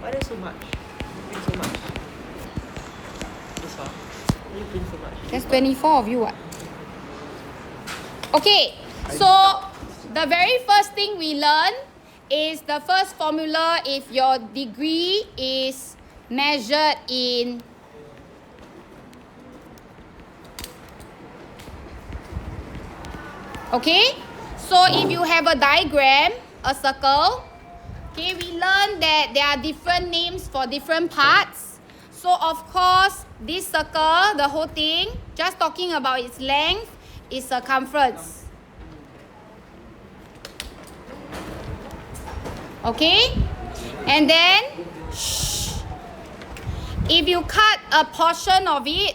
Why there's so much? You print so much. This one. Why you print so much? There's 24 of you. What? Okay, so the very first thing we learn is the first formula if your degree is measured in okay, so if you have a diagram, a circle, okay, we learn that there are different names for different parts. So of course, this circle, the whole thing, just talking about its length, is circumference. Okay, and then if you cut a portion of it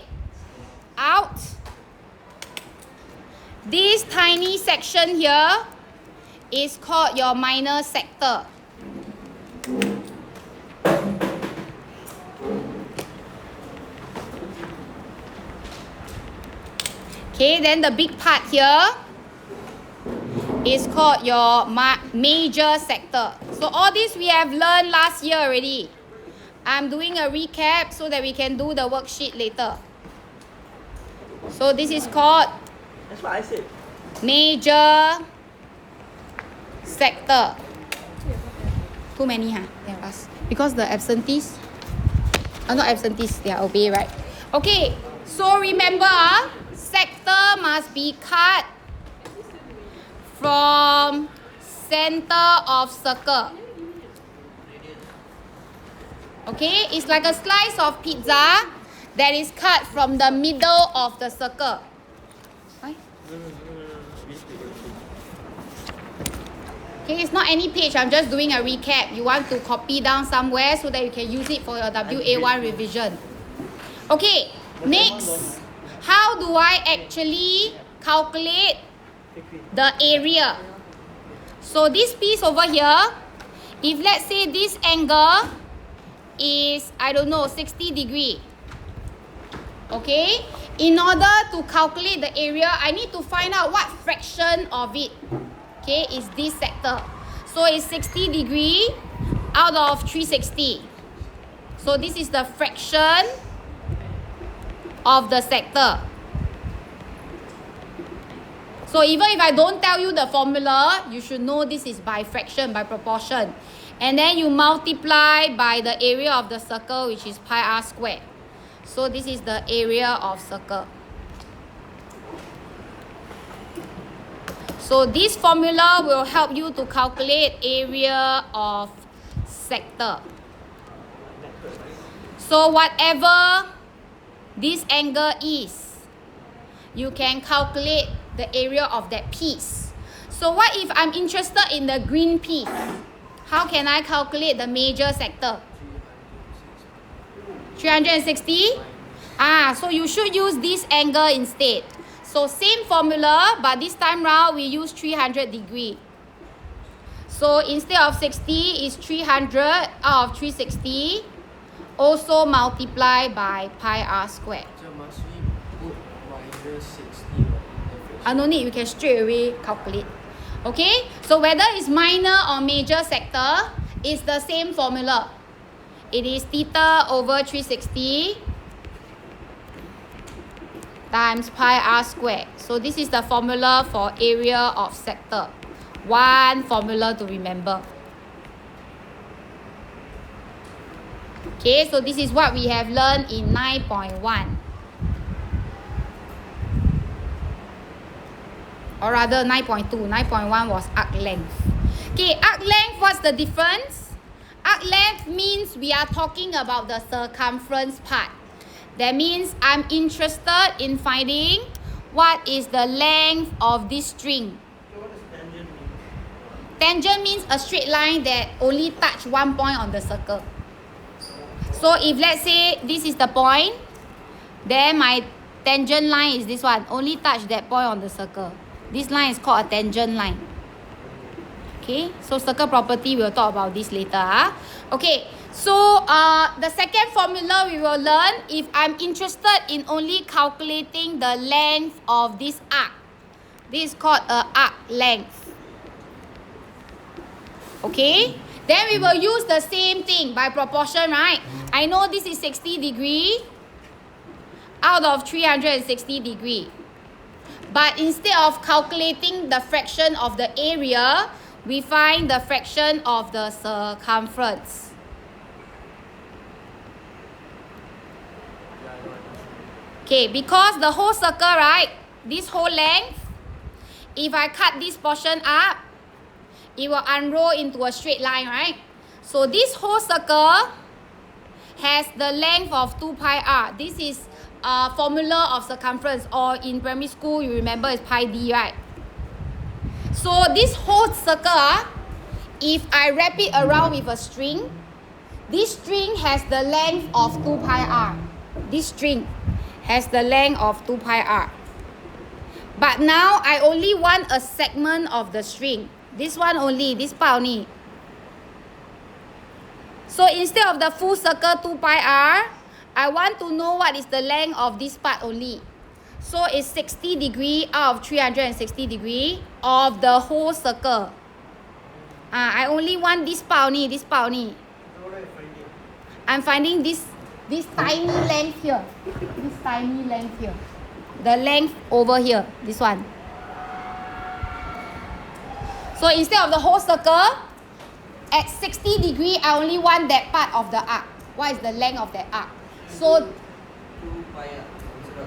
out, this tiny section here is called your minor sector. Okay, then the big part here is called your major sector. So all this we have learned last year already. I'm doing a recap so that we can do the worksheet later. So this is called That's what I said. major sector. Too many, huh? Yeah, us. Because the absentees are not absentees, they are obey, right? Okay, so remember, sector must be cut from center of circle. Okay, it's like a slice of pizza that is cut from the middle of the circle. Why? Okay, it's not any page, I'm just doing a recap. You want to copy down somewhere so that you can use it for your WA1 revision. Okay, next, how do I actually calculate the area? So this piece over here, if let's say this angle is, I don't know, 60 degree. Okay, in order to calculate the area, I need to find out what fraction of it, okay, is this sector. So it's 60 degree out of 360. So this is the fraction of the sector. So even if I don't tell you the formula, you should know this is by fraction, by proportion. And then you multiply by the area of the circle, which is pi r squared. So this is the area of circle. So this formula will help you to calculate area of sector. So whatever this angle is, you can calculate the area of that piece. So what if I'm interested in the green piece? How can I calculate the major sector? 360? So you should use this angle instead. So same formula, but this time round we use 300 degree. So instead of 60, it's 300 out of 360. Also multiply by pi r squared. So must we put minus 60? No need, you can straight away calculate. Okay, so whether it's minor or major sector, it's the same formula. It is theta over 360 times pi r squared. So this is the formula for area of sector. One formula to remember. Okay, so this is what we have learned in 9.1. Or rather 9.2. 9.1 was arc length. Okay, arc length, what's the difference? Arc length means we are talking about the circumference part. That means I'm interested in finding what is the length of this string. So what does tangent mean? Tangent means a straight line that only touch one point on the circle. So if let's say this is the point, then my tangent line is this one, only touch that point on the circle. This line is called a tangent line. Okay, so circle property, we'll talk about this later. Okay, so the second formula we will learn, if I'm interested in only calculating the length of this arc, this is called a arc length. Okay, Then we will use the same thing by proportion, right? I know this is 60 degree out of 360 degree. But instead of calculating the fraction of the area, we find the fraction of the circumference. Okay, because the whole circle, right? This whole length, if I cut this portion up, it will unroll into a straight line, right? So this whole circle has the length of 2 pi r. This is a formula of circumference, or in primary school, you remember it's pi d, right? So this whole circle, if I wrap it around with a string, this string has the length of 2 pi r. This string has the length of 2 pi r. But now I only want a segment of the string. This one only, this part only. So instead of the full circle 2 pi r, I want to know what is the length of this part only. So it's 60 degree out of 360 degree of the whole circle. I only want this part only, this part only. I'm finding this tiny length here. This tiny length here. The length over here, this one. So instead of the whole circle, at 60 degree, I only want that part of the arc. What is the length of that arc? So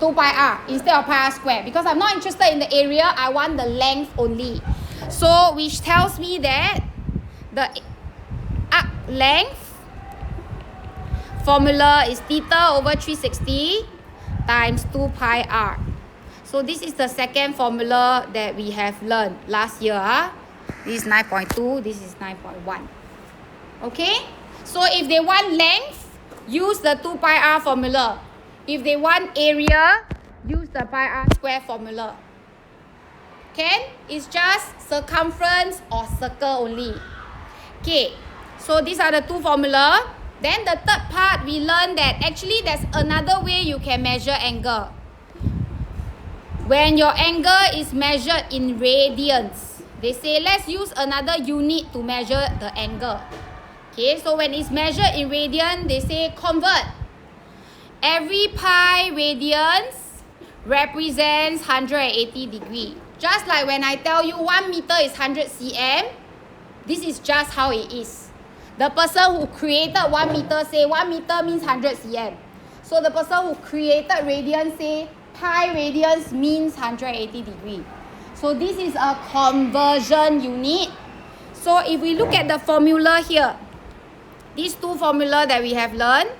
2 pi r instead of pi r square. Because I'm not interested in the area, I want the length only. So which tells me that the arc length formula is theta over 360 times 2 pi r. So this is the second formula that we have learned last year. This is 9.2, this is 9.1. Okay? So if they want length, use the 2 pi r formula. If they want area, use the pi r square formula. Okay? It's just circumference or circle only. Okay, so these are the two formula. Then the third part, we learned that actually there's another way you can measure angle. When your angle is measured in radians, they say let's use another unit to measure the angle. Okay, so when it's measured in radian, they say convert. Every pi radians represents 180 degree. Just like when I tell you 1 meter is 100 cm, this is just how it is. The person who created 1 meter say 1 meter means 100 cm. So the person who created radian say pi radians means 180 degree. So this is a conversion unit. So if we look at the formula here, these two formula that we have learned.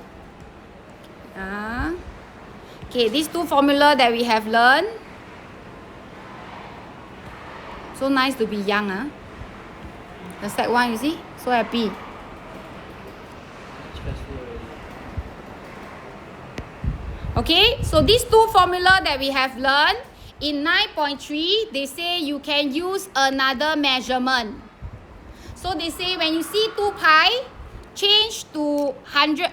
Okay, these two formula that we have learned. So nice to be young, huh? The sec 1, you see? So happy. Okay, so these two formula that we have learned, in 9.3, they say you can use another measurement. So they say when you see 2 pi, change to 100,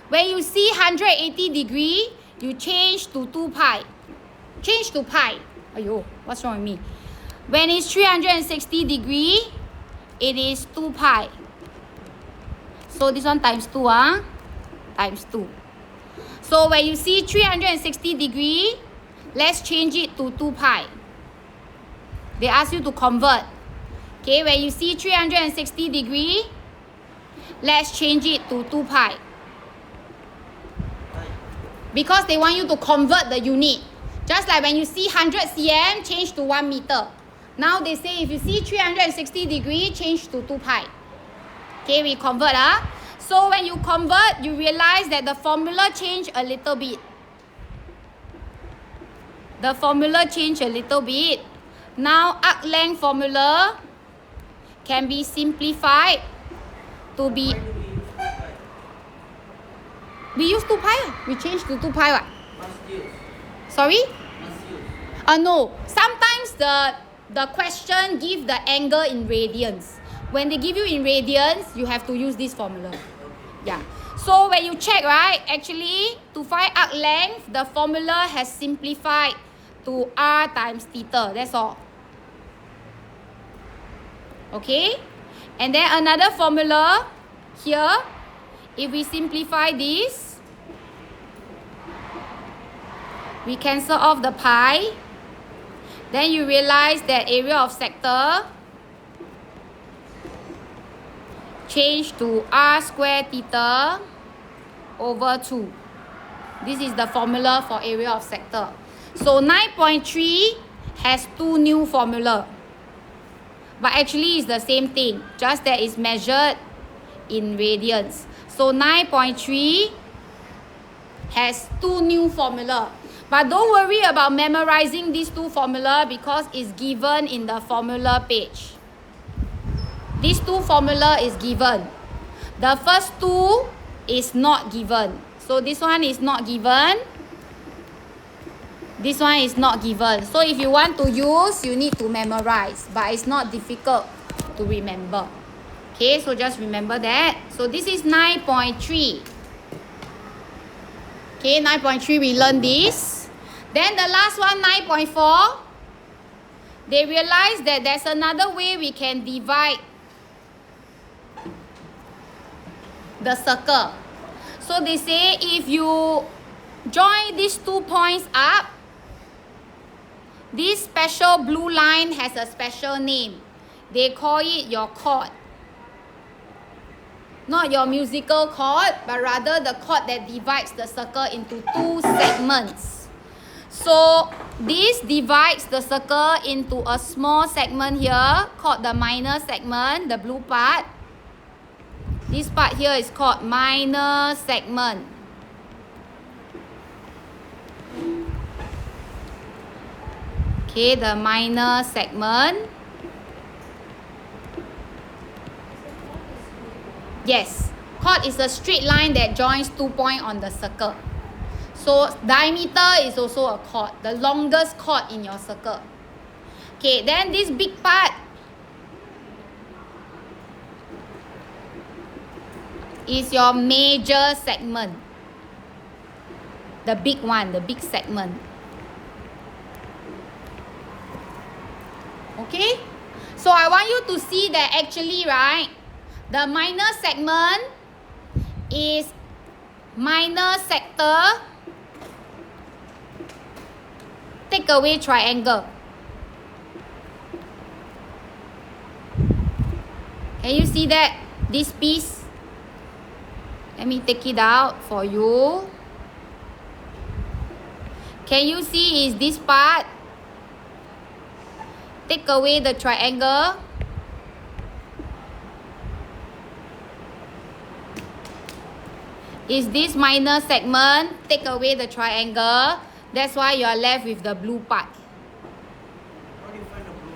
when you see 180 degree, you change to 2 pi. Change to pi. Ayo, what's wrong with me? When it's 360 degree, it is 2 pi. So this one times 2, times 2. So when you see 360 degree, let's change it to 2 pi. They ask you to convert. Okay, when you see 360 degree, let's change it to 2 pi. Because they want you to convert the unit. Just like when you see 100 cm, change to 1 meter. Now they say if you see 360 degree, change to 2 pi. Okay, we convert. So when you convert, you realize that the formula changed a little bit. The formula changed a little bit. Now arc length formula can be simplified to be... We use 2 pi. We change to 2 pi. What? Sorry? No. Sometimes the question give the angle in radians. When they give you in radians, you have to use this formula. Yeah. So when you check, right, actually, to find arc length, the formula has simplified to r times theta. That's all. Okay? And then another formula here, if we simplify this, we cancel off the pi. Then you realize that area of sector change to r square theta over 2. This is the formula for area of sector. So 9.3 has two new formula. But actually it's the same thing, just that it's measured in radians. So 9.3 has two new formula. But don't worry about memorizing these two formula because it's given in the formula page. These two formula is given. The first two is not given. So this one is not given. This one is not given. So if you want to use, you need to memorize. But it's not difficult to remember. Okay, so just remember that. So this is 9.3. Okay, 9.3 we learned this. Then the last one, 9.4. They realized that there's another way we can divide the circle. So they say if you join these 2 points up, this special blue line has a special name. They call it your chord. Not your musical chord, but rather the chord that divides the circle into 2 segments. So this divides the circle into a small segment here called the minor segment, the blue part. This part here is called minor segment. Okay, the minor segment. Yes, chord is a straight line that joins 2 points on the circle. So diameter is also a chord, the longest chord in your circle. Okay, then this big part is your major segment. The big one, the big segment. Okay? So I want you to see that actually, right, the minor segment is minor sector take away triangle. Can you see that? This piece? Let me take it out for you. Can you see is this part? Take away the triangle. Is this minor segment? Take away the triangle. That's why you are left with the blue part. How do you find the blue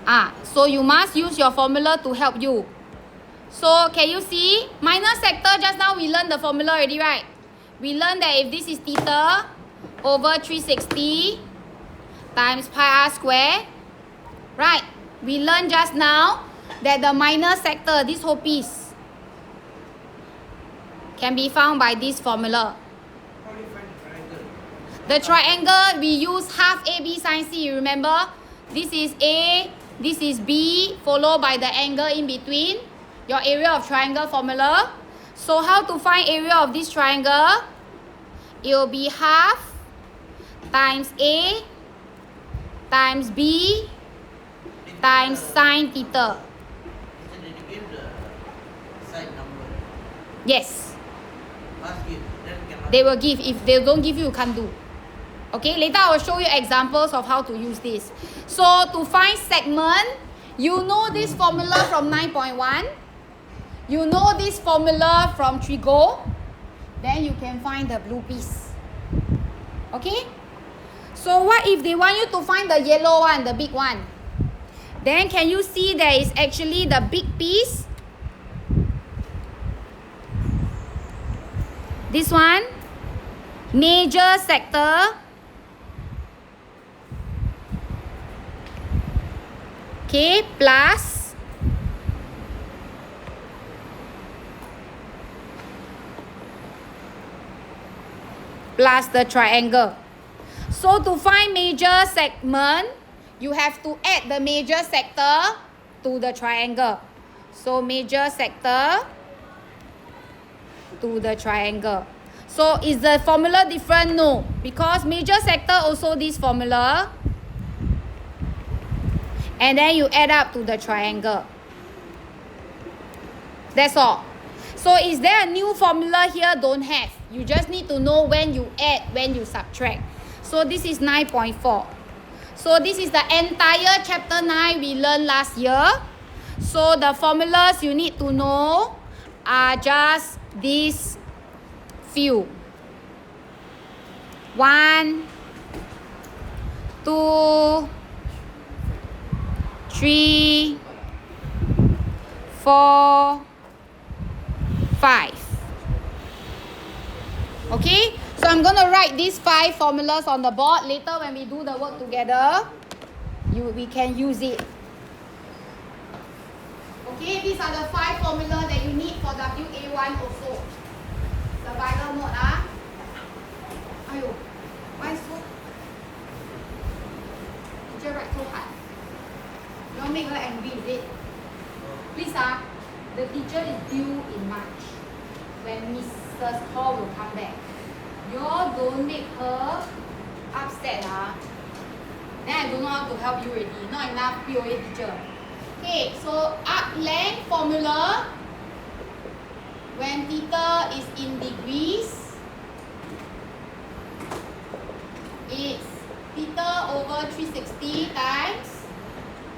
part? So you must use your formula to help you. So can you see? Minor sector, just now we learned the formula already, right? We learned that if this is theta over 360 times pi r square, right? We learned just now that the minor sector, this whole piece, can be found by this formula. How do you find the triangle? The triangle, we use half AB sine C. You remember? This is A, this is B, followed by the angle in between. Your area of triangle formula. So how to find area of this triangle? It will be half times A times B times sine theta. So did you give the side number? Yes, Must give, then cannot. they will give. If they don't give you, you can't do. Okay, later I will show you examples of how to use this. So to find segment, you know this formula from 9.1. You know this formula from trigo. Then you can find the blue piece. Okay? So what if they want you to find the yellow one, the big one? Then can you see there is actually the big piece? This one, major sector. Okay, plus the triangle. So to find major segment, you have to add the major sector to the triangle. So major sector to the triangle. So is the formula different? No, because major sector also this formula, and then you add up to the triangle. That's all. So is there a new formula here? Don't have. You just need to know when you add, when you subtract. So this is 9.4. So this is the entire chapter 9 we learned last year. So the formulas you need to know are just these few. 1, 2, 3, 4, 5. Okay, so I'm going to write these 5 formulas on the board. Later when we do the work together, we can use it. Okay, these are the 5 formulas that you need for WA1 also. Survival mode, ah. Ayo, why so? Teacher write so hard. You want to make her angry, is it? Please, ah. The teacher is due in March when Mrs. Hall will come back. You all don't make her upset, ah. Then I don't know how to help you already. Not enough POA teacher. Okay, so arc length formula, when theta is in degrees, it's theta over 360 times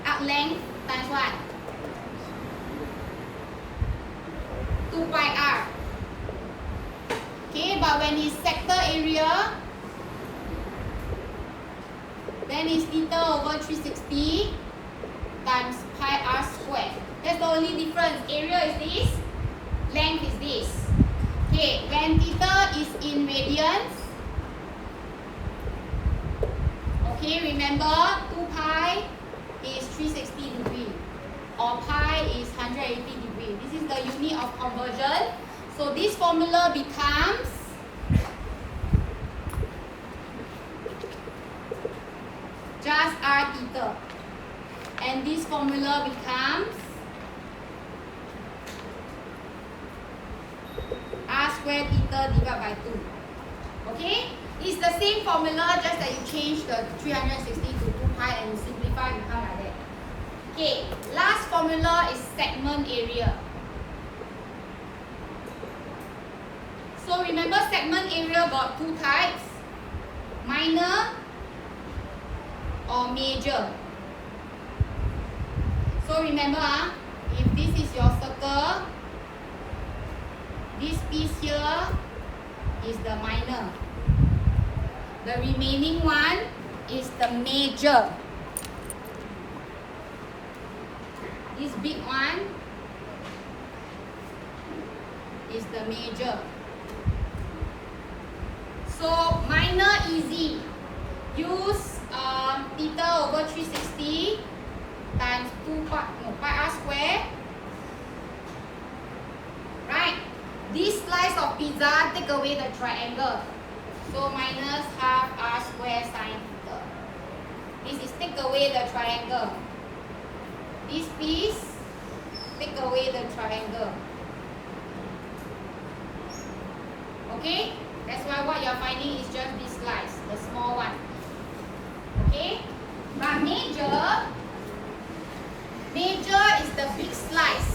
arc length times what? 2 pi r. Okay, but when it's sector area, then it's theta over 360 times pi r squared. That's the only difference. Area is this, length is this. Okay, when theta is in radians, okay, remember 2 pi is 360 degree or pi is 180 degree. This is the unit of conversion. So this formula becomes just r theta. And this formula becomes r squared theta divided by 2. Okay? It's the same formula, just that you change the 360 to 2 pi and simplify, become like that. Okay, last formula is segment area. So remember, segment area got 2 types, minor or major. So remember, if this is your circle, this piece here is the minor. The remaining one is the major. This big one is the major. So minor easy. Use theta over 360 times 2 pi r square. Right? This slice of pizza, take away the triangle. So minus half r square sine theta. This is take away the triangle. This piece, take away the triangle. Okay? That's why what you're finding is just this slice, the small one. Okay? But major is the big slice.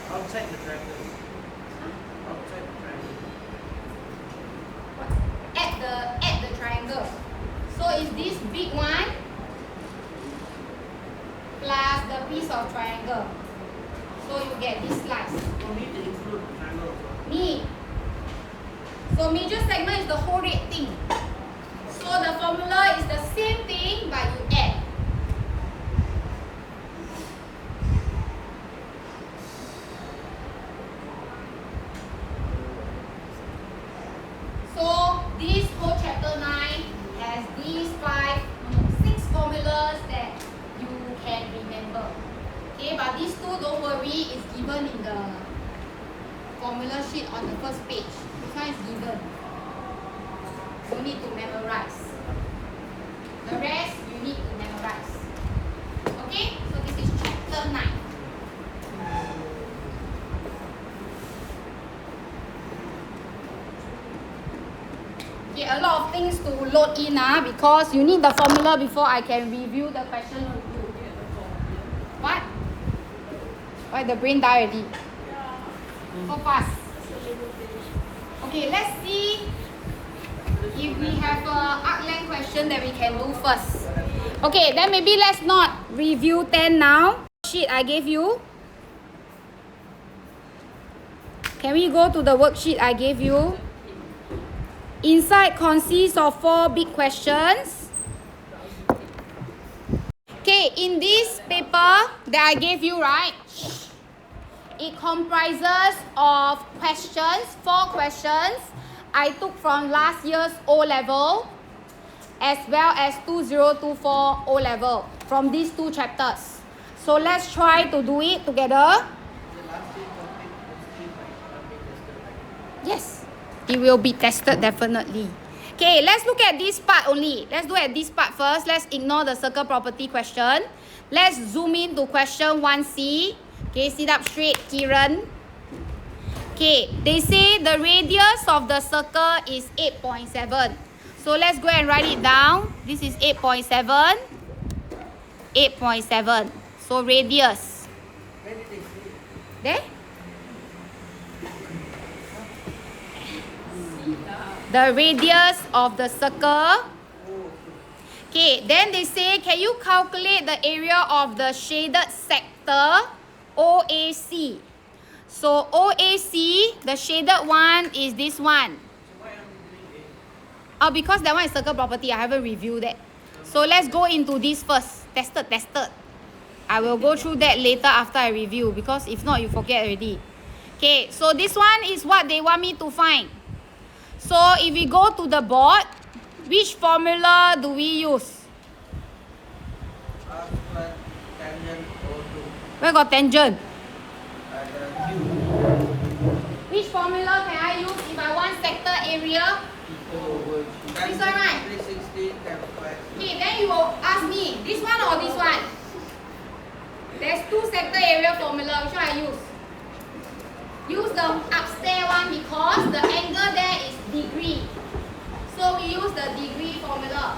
Outside the triangle. Outside the triangle. At the triangle. So is this big one plus the piece of triangle. So you get this slice. You need to include the triangle. Need. So major segment is the whole red thing. So the formula is the same thing, but you add. So this whole chapter 9 has these 6 formulas that you can remember. Okay, but these 2, don't worry, is given in the formula sheet on the first page. This one is given. You need to memorize. The rest you need to memorize. Okay, so this is question 9. Okay, a lot of things to load in because you need the formula before I can review the question with you. What? Why the brain die already? So fast. Okay, let's see if we have a arc length question that we can do first. Okay, then maybe let's not review 10 now. Sheet I gave you. Can we go to the worksheet I gave you? Inside consists of 4 big questions. Okay, in this paper that I gave you, right? It comprises of questions, 4 questions I took from last year's O-level as well as 2024 O-level from these 2 chapters. So let's try to do it together. Yes, it will be tested definitely. Okay, let's look at this part only. Let's look at this part first. Let's ignore the circle property question. Let's zoom in to question 1C. Okay, sit up straight, Kiran. Okay, they say the radius of the circle is 8.7. So let's go and write it down. This is 8.7. 8.7. So radius. There? The radius of the circle. Okay, then they say, can you calculate the area of the shaded sector OAC? So OAC, the shaded one is this one. Oh, because that one is circle property, I haven't reviewed that. So let's go into this first. Tested. I will go through that later after I review, because if not, you forget already. Okay, so this one is what they want me to find. So if we go to the board, which formula do we use? Where got tangent? Which formula can I use if I want sector area? This one, right? Okay, then you will ask me, this one or this one? There's 2 sector area formula. Which one I use? Use the upstairs one because the angle there is degree. So we use the degree formula.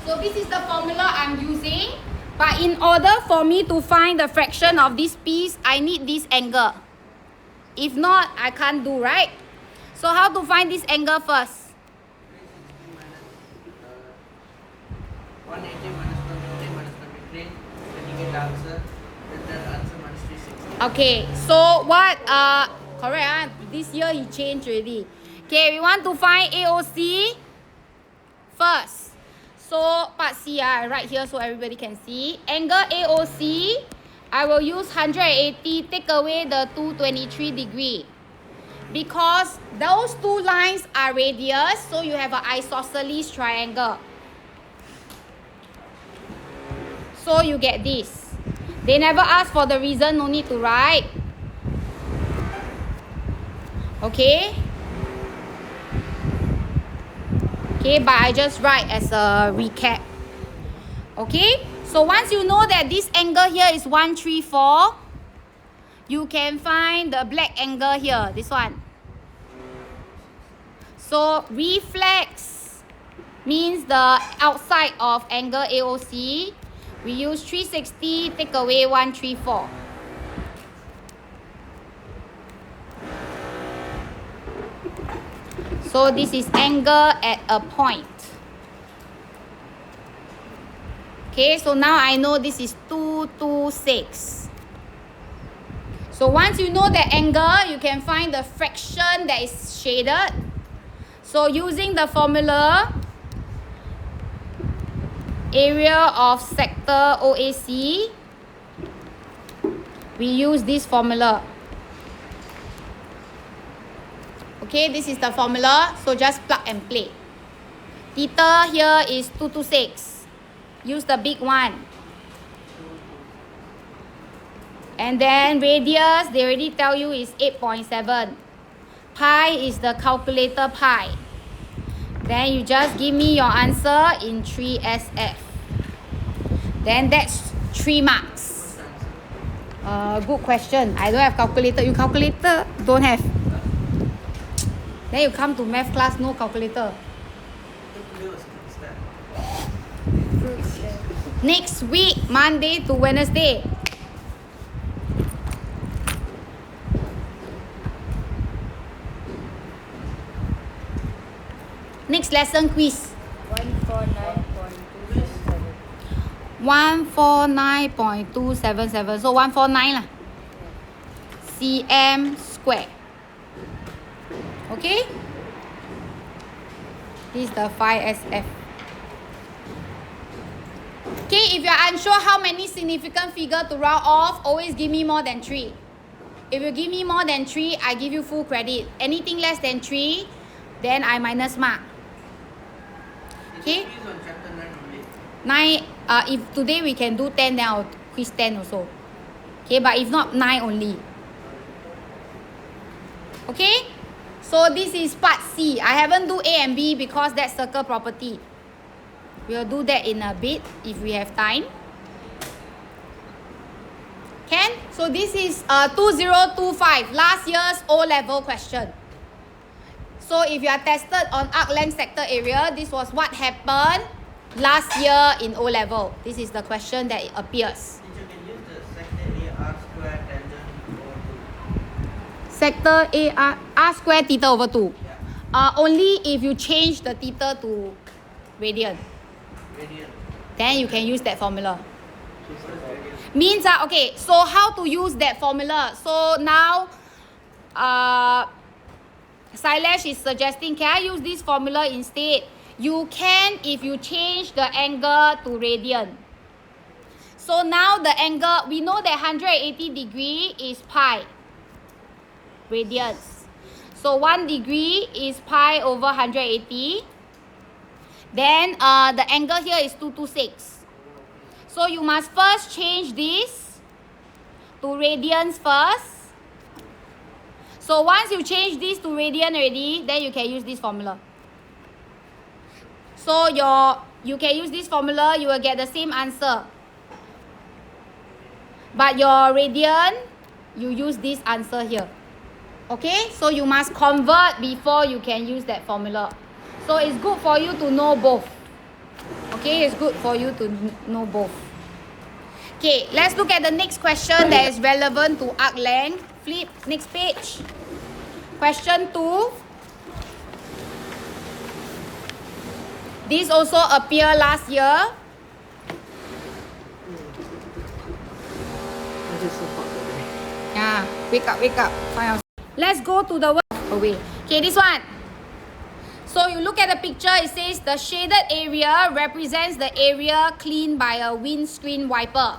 So this is the formula I'm using. But in order for me to find the fraction of this piece, I need this angle. If not, I can't do, right? So how to find this angle first? 180 minus 150 minus 23. Then you get the answer. Then the answer minus 360. Okay, so what, correct, this year he changed already. Okay, we want to find AOC first. So part C, I write here so everybody can see. Angle AOC, I will use 180, take away the 223 degree. Because those 2 lines are radius, so you have an isosceles triangle. So you get this. They never ask for the reason, no need to write. Okay? Okay, but I just write as a recap. Okay? So once you know that this angle here is 134, you can find the black angle here, this one. So reflex means the outside of angle AOC. We use 360, take away 134. So this is angle at a point. Okay, so now I know this is 226. So once you know the angle, you can find the fraction that is shaded. So using the formula, area of sector OAC, we use this formula. Okay, this is the formula, so just plug and play. Theta here is 226. Use the big one. And then radius, they already tell you is 8.7. Pi is the calculator pi. Then you just give me your answer in 3SF. Then that's 3 marks. Good question. I don't have calculator. You calculator? Don't have. Then you come to math class, no calculator. Next week, Monday to Wednesday. Next lesson quiz. 149.277. So 149 lah. cm square. Okay? This is the 5SF. Okay, if you are unsure how many significant figure to round off, always give me more than 3. If you give me more than 3, I give you full credit. Anything less than 3, then I minus mark. Okay? 9, if today we can do 10, then I'll quiz 10 also. Okay, but if not, 9 only. Okay? So this is part C. I haven't do A and B because that's circle property. We'll do that in a bit if we have time. Can? So this is 2025, last year's O-level question. So if you are tested on arc length sector area, this was what happened last year in O-level. This is the question that appears. Teacher, can use the sector A r square tangent over 2. Sector A r square theta over 2. Yeah. Only if you change the theta to radian. Radian. Then you can use that formula. What is radian? Means, okay, so how to use that formula? So now, Silesh is suggesting, can I use this formula instead? You can if you change the angle to radian. So now the angle, we know that 180 degree is pi radians. So 1 degree is pi over 180. Then the angle here is 226. So you must first change this to radians first. So once you change this to radian already, then you can use this formula. So you can use this formula, you will get the same answer. But your radian, you use this answer here. Okay, so you must convert before you can use that formula. So it's good for you to know both. Okay, it's good for you to know both. Okay, let's look at the next question that is relevant to arc length. Flip, next page. Question 2. This also appeared last year. I just so hot today. Yeah, wake up. Find out. Let's go to the word away. Okay, this one. So you look at the picture, it says the shaded area represents the area cleaned by a windscreen wiper.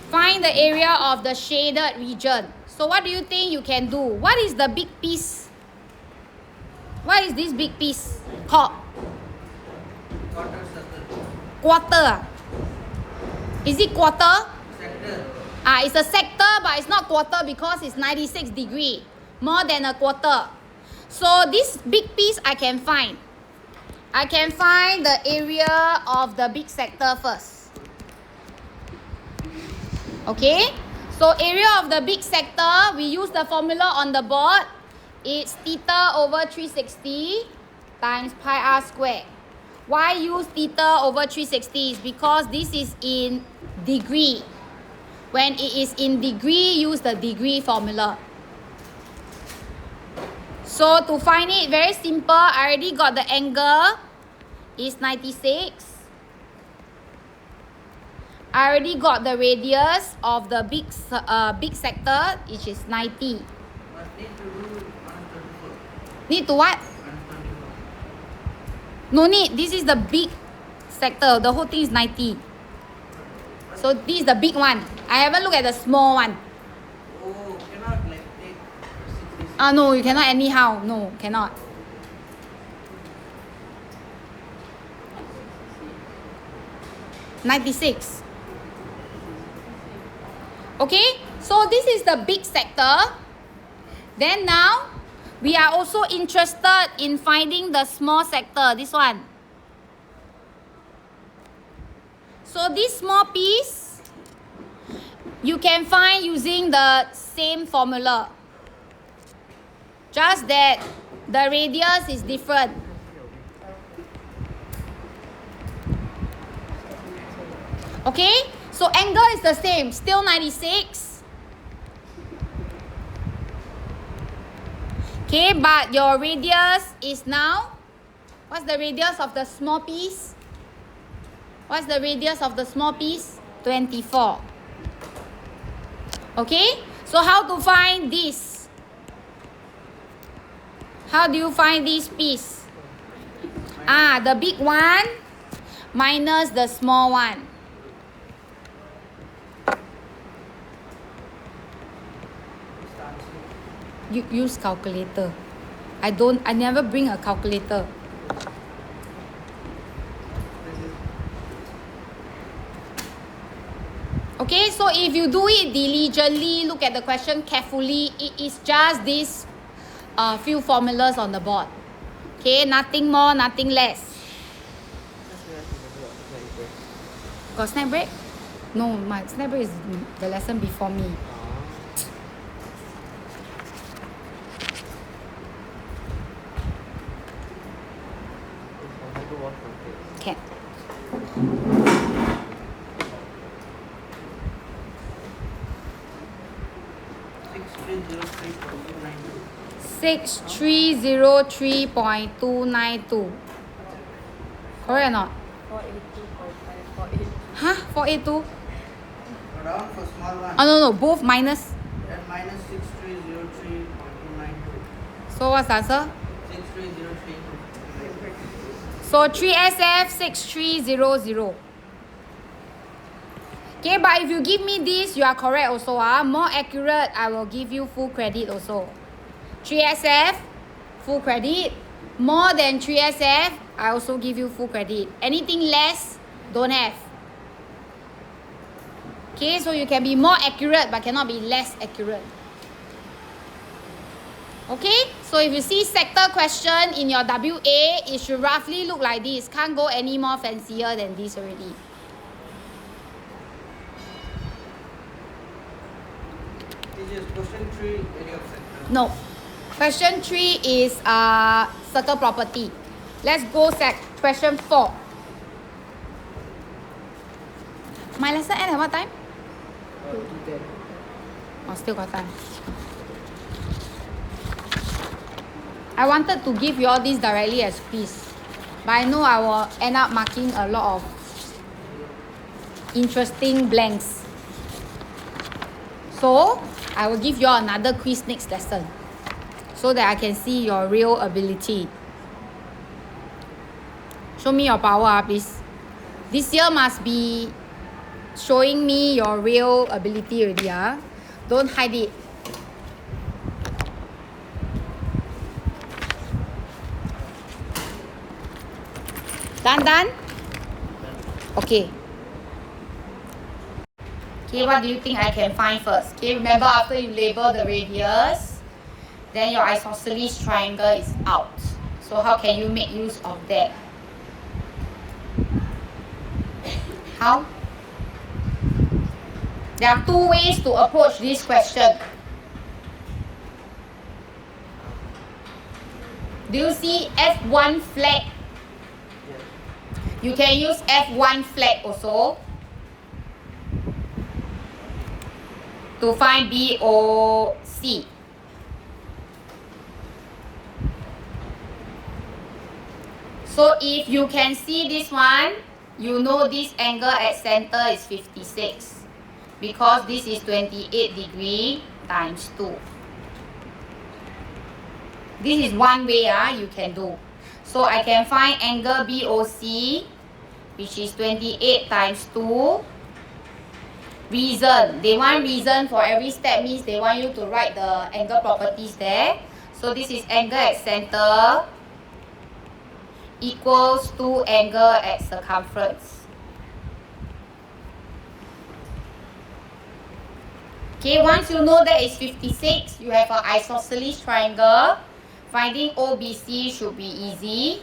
Find the area of the shaded region. So what do you think you can do? What is the big piece? What is this big piece called? Quarter circle. Quarter. Is it quarter? Sector. It's a sector, but it's not quarter because it's 96 degree. More than a quarter. So this big piece I can find. I can find the area of the big sector first. Okay? So area of the big sector, we use the formula on the board. It's theta over 360 times pi r square. Why use theta over 360? Is because this is in degree. When it is in degree, use the degree formula. So to find it, very simple. I already got the angle. It's 96. I already got the radius of the big sector, which is 90. But need to do 124. Need to what? 124. No need. This is the big sector. The whole thing is 90. So this is the big one. I haven't looked at the small one. Oh, cannot like take 60. No, you cannot anyhow. No, cannot. $96. Okay, so this is the big sector. Then now, we are also interested in finding the small sector, this one. So this small piece, You can find using the same formula. Just that the radius is different. Okay? So angle is the same. Still 96. Okay, but your radius is now, what's the radius of the small piece? What's the radius of the small piece? 24. Okay, so how to find this? How do you find this piece? The big one minus the small one. You use calculator. I never bring a calculator. Okay, so if you do it diligently, look at the question carefully, it is just these few formulas on the board. Okay, nothing more, nothing less. Got snack break? No, my snack break is the lesson before me. Can. Six three zero 3.292. Correct or not? 482.548. Huh? 482? Round for small one. Oh no, both minus. That minus 6303.292. So what's the answer? 6303. So 3SF 6300. Okay, but if you give me this, you are correct also. More accurate, I will give you full credit also. 3SF, full credit. More than 3SF, I also give you full credit. Anything less, don't have. Okay, so you can be more accurate but cannot be less accurate. Okay, so if you see sector question in your WA, it should roughly look like this. Can't go any more fancier than this already. This is question 3, area of sector. No. Question 3 is circle property. Let's go question 4. My lesson end at what time? 210. Oh, still got time. I wanted to give you all this directly as quiz, but I know I will end up marking a lot of interesting blanks. So, I will give you all another quiz next lesson so that I can see your real ability. Show me your power, please. This year must be showing me your real ability already. Don't hide it. Done? Okay. Okay, what do you think I can find first? Okay, remember after you label the radius, then your isosceles triangle is out. So how can you make use of that? How? There are two ways to approach this question. Do you see F1 flag? You can use F1 flag also to find BOC. So if you can see this one, you know this angle at center is 56 because this is 28 degree times 2. This is one way you can do. So I can find angle BOC, which is 28 times 2. Reason. They want reason for every step, means they want you to write the angle properties there. So this is angle at center equals to angle at circumference. Okay, once you know that it's 56, you have an isosceles triangle. Finding OBC should be easy.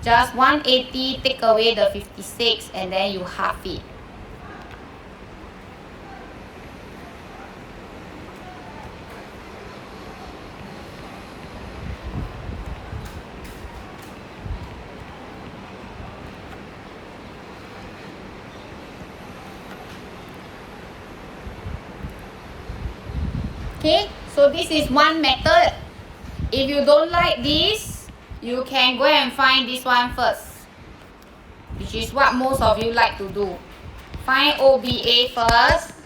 Just 180, take away the 56 and then you half it. Okay, so this is one method. If you don't like this, you can go and find this one first, which is what most of you like to do. Find OBA first,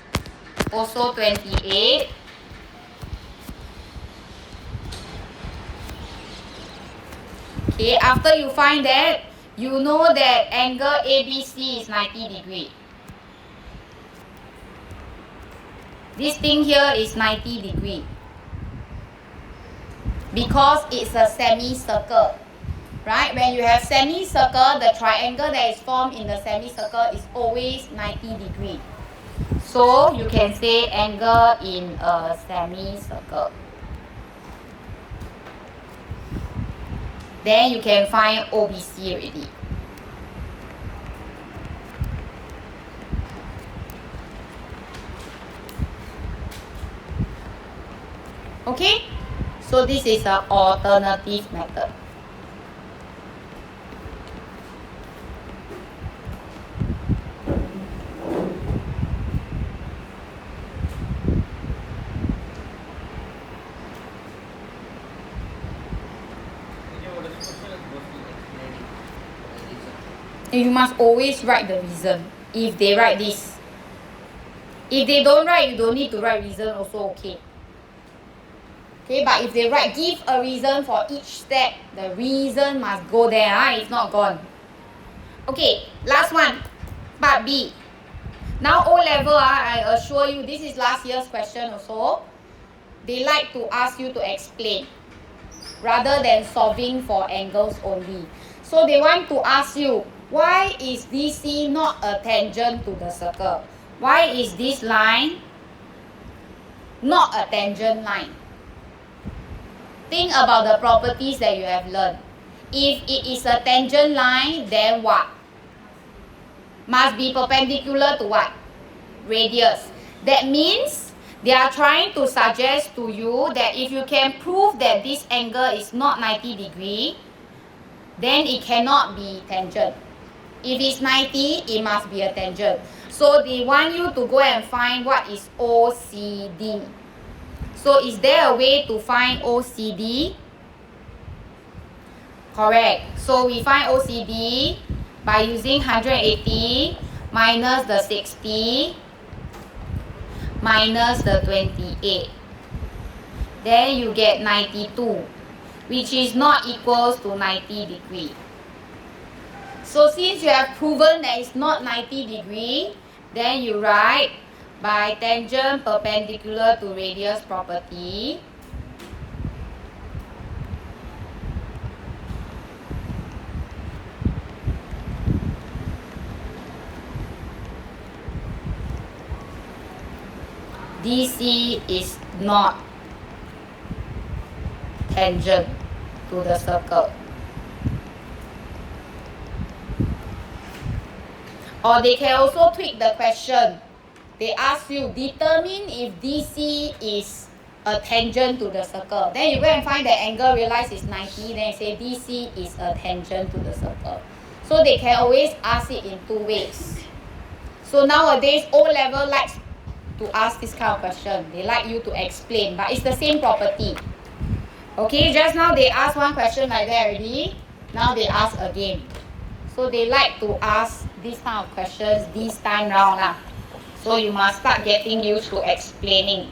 also 28. Okay, after you find that, you know that angle ABC is 90 degree. This thing here is 90 degree. Because it's a semicircle. Right? When you have semicircle, the triangle that is formed in the semicircle is always 90 degree. So you can say angle in a semicircle. Then you can find OBC already. Okay? So this is an alternative method. You must always write the reason if they write this. If they don't write, you don't need to write reason also okay. Okay, but if they write, give a reason for each step, the reason must go there, it's not gone. Okay, last one, part B. Now O level, I assure you, this is last year's question also. They like to ask you to explain rather than solving for angles only. So they want to ask you, why is DC not a tangent to the circle? Why is this line not a tangent line? Think about the properties that you have learned. If it is a tangent line, then what? Must be perpendicular to what? Radius. That means they are trying to suggest to you that if you can prove that this angle is not 90 degree, then it cannot be tangent. If it's 90, it must be a tangent. So they want you to go and find what is OCD. So is there a way to find OCD? Correct. So we find OCD by using 180 minus the 60 minus the 28. Then you get 92, which is not equals to 90 degree. So since you have proven that it's not 90 degree, then you write by tangent perpendicular to radius property, DC is not tangent to the circle. Or they can also tweak the question. They ask you, determine if DC is a tangent to the circle. Then you go and find the angle, realize it's 90, then you say DC is a tangent to the circle. So they can always ask it in two ways. So nowadays, O level likes to ask this kind of question. They like you to explain, but it's the same property. Okay, just now they asked one question like that already. Now they ask again. So they like to ask this kind of questions this time round lah. So you must start getting used to explaining.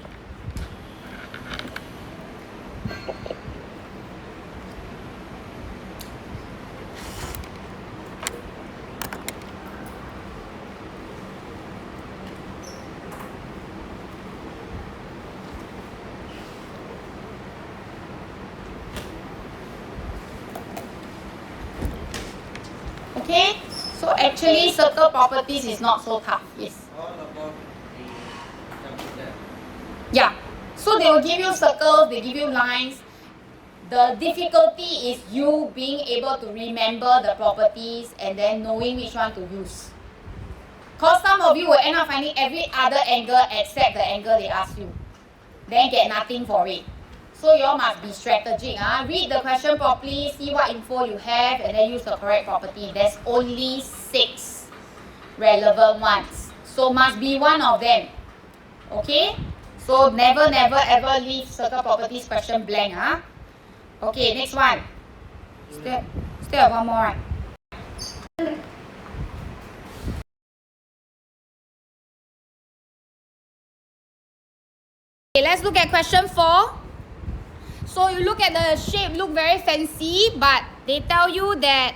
Okay, so actually circle properties is not so tough. Yes. All about the computer. Yeah. So they will give you circles, they give you lines. The difficulty is you being able to remember the properties and then knowing which one to use. Because some of you will end up finding every other angle except the angle they ask you. Then get nothing for it. So you all must be strategic. Read the question properly, see what info you have, and then use the correct property. There's only 6 relevant ones. So must be one of them. Okay? So never ever leave circle properties question blank. Huh? Okay, next one. Still have one more, right? Okay, let's look at question 4. So you look at the shape, look very fancy, but they tell you that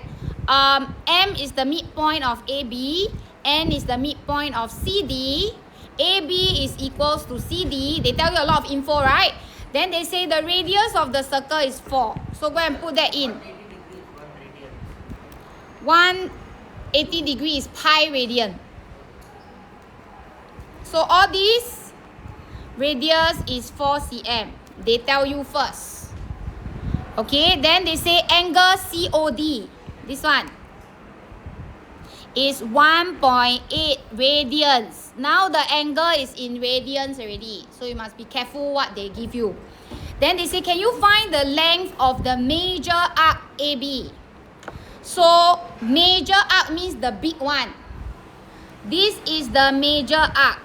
M is the midpoint of AB, N is the midpoint of CD, AB is equals to CD. They tell you a lot of info, right? Then they say the radius of the circle is 4. So go and put that in. 180 degree is pi radian. So all these radius is 4 cm. They tell you first. Okay, then they say angle COD. This one is 1.8 radians. Now the angle is in radians already. So you must be careful what they give you. Then they say, can you find the length of the major arc AB? So major arc means the big one. This is the major arc.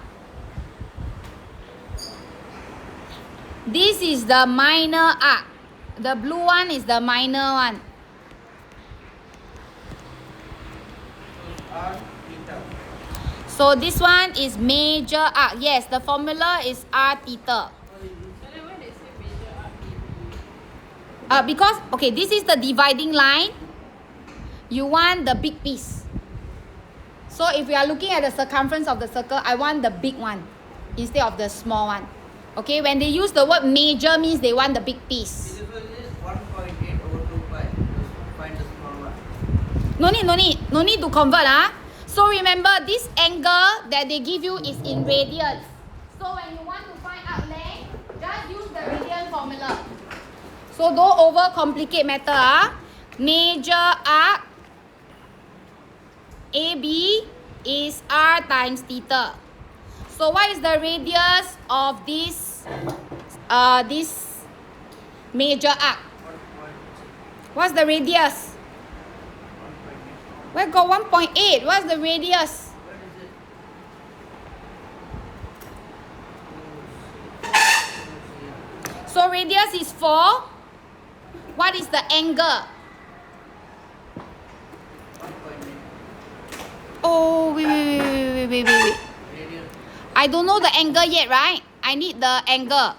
This is the minor arc. The blue one is the minor one. So this one is major arc. Yes, the formula is R theta. Because, okay, this is the dividing line. You want the big piece. So if we are looking at the circumference of the circle, I want the big one instead of the small one. Okay, when they use the word major means they want the big piece. This is 1.8 over 2 pi. Find the small one. No need to convert. So remember, this angle that they give you is in radians. So when you want to find arc length, just use the radian formula. So don't overcomplicate matter. Major arc AB is R times theta. So what is the radius of this major arc? What's the radius? Where got 1.8? What's the radius? So radius is 4. What is the angle? Oh, wait. I don't know the angle yet, right? I need the angle.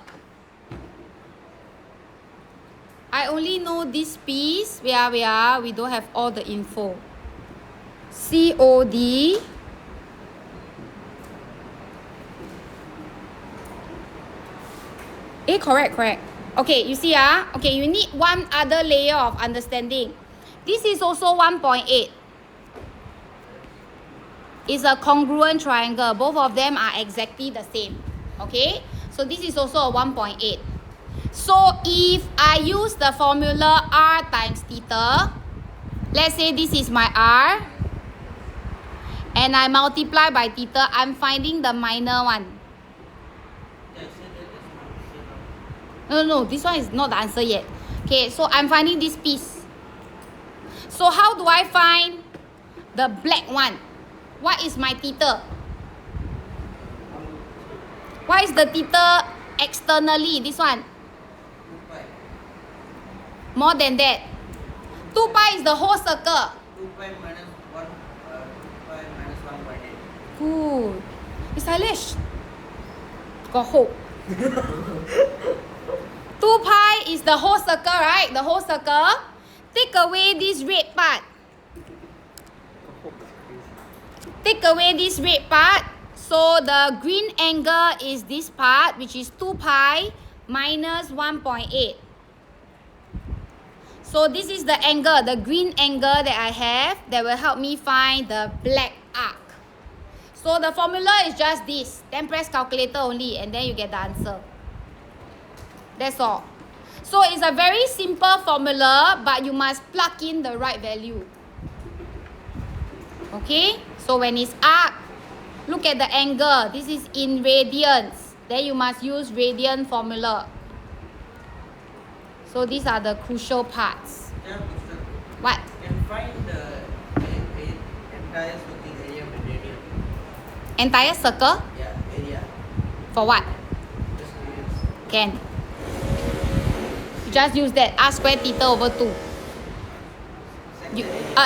I only know this piece. We don't have all the info. COD. Correct. Okay, you see, okay, you need one other layer of understanding. This is also 1.8. It's a congruent triangle. Both of them are exactly the same. Okay, so this is also a 1.8. So if I use the formula R times theta, let's say this is my R, and I multiply by theta, I'm finding the minor one. No, this one is not the answer yet. Okay, so I'm finding this piece. So how do I find the black one? What is my theta? What is the theta externally? This one? 2 pi. More than that. 2 pi is the whole circle. 2 pi minus 1. 2 pi minus 1.8. Good. It's Eilish. Got hope. 2 pi is the whole circle, right? The whole circle. Take away this red part. Take away this red part. So the green angle is this part, which is 2 pi minus 1.8. So this is the angle, the green angle that I have that will help me find the black arc. So the formula is just this. Then press calculator only and then you get the answer. That's all. So it's a very simple formula, but you must plug in the right value. Okay? So when it's arc, look at the angle. This is in radians. Then you must use radian formula. So these are the crucial parts. Yeah, What? can find the entire working area of the radian. Entire circle? Yeah, area. For what? The Can. Just use that. R square theta over 2.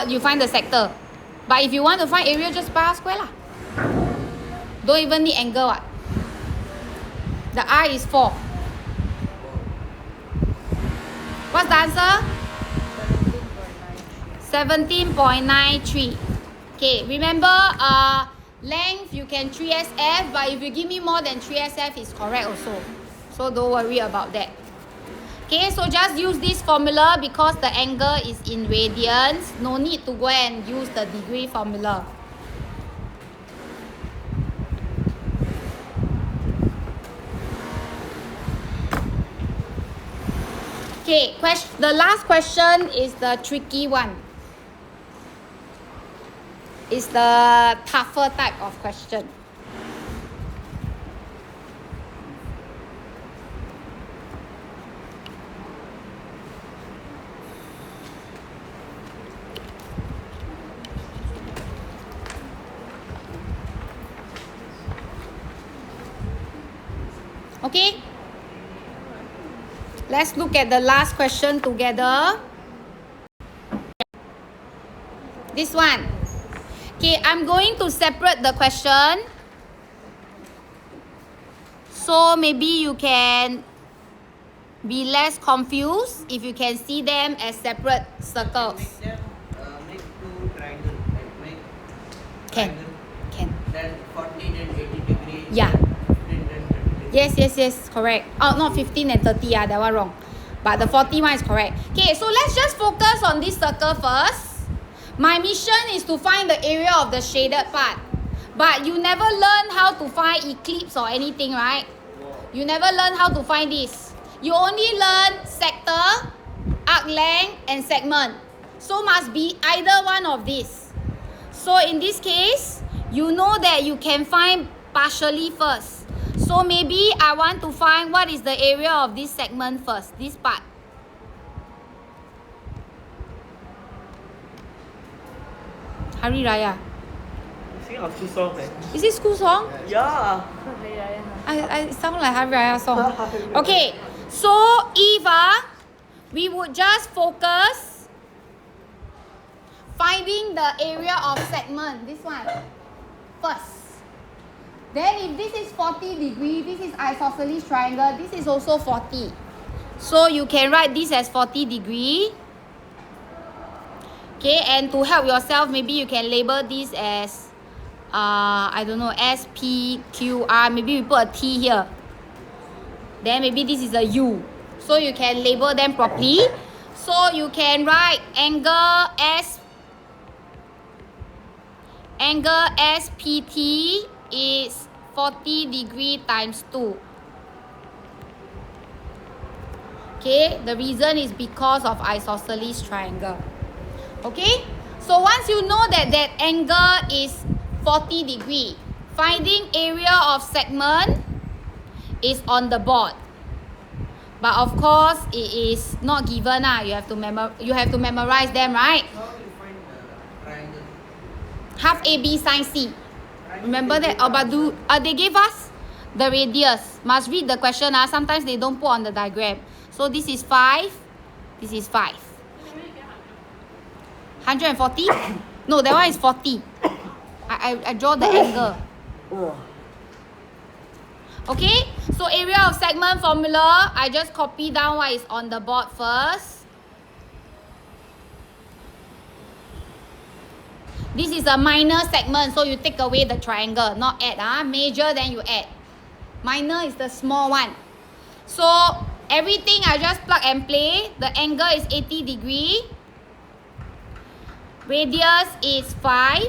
You find the sector. But if you want to find area, just by R square lah. Don't even need angle what. The R is 4. What's the answer? 17.93. Okay, remember length you can 3SF, but if you give me more than 3SF, it's correct also. So don't worry about that. Okay, so just use this formula because the angle is in radians. No need to go and use the degree formula. Okay, the last question is the tricky one. It's the tougher type of question. Okay, let's look at the last question together. This one. Okay, I'm going to separate the question. So maybe you can be less confused if you can see them as separate circles. Make them make two triangle. Make Can. triangle. Can. Then 40 and 80 degrees. Yeah. 15 and 30 degrees. Yes, correct. Oh, not 15 and 30, yeah, that one wrong. But the 40 one is correct. Okay, so let's just focus on this circle first. My mission is to find the area of the shaded part. But you never learn how to find eclipse or anything, right? You never learn how to find this. You only learn sector, arc length, and segment. So must be either one of these. So in this case, you know that you can find partially first. So maybe I want to find what is the area of this segment first, this part. Hari Raya. You sing our school song, eh? Is it school song? Yeah. I sound like Hari Raya song. Okay, so if we would just focus finding the area of segment, this one, first. Then if this is 40 degree, this is isosceles triangle, this is also 40. So you can write this as 40 degree. Okay, and to help yourself, maybe you can label this as, I don't know, S, P, Q, R. Maybe we put a T here. Then maybe this is a U. So you can label them properly. So you can write angle SPT is 40 degree times 2. Okay, the reason is because of isosceles triangle. Okay, so once you know that that angle is 40 degree, finding area of segment is on the board. But of course, it is not given. You have to memorize them, right? How do you find the triangle? Half AB sine C. Remember that? They gave us the radius. Must read the question. Sometimes they don't put on the diagram. So this is 5. This is 5. 140? No, that one is 40. I draw the angle. Okay, so area of segment formula, I just copy down what is on the board first. This is a minor segment, so you take away the triangle, not add. Major, then you add. Minor is the small one. So everything I just plug and play. The angle is 80 degree. Radius is 5.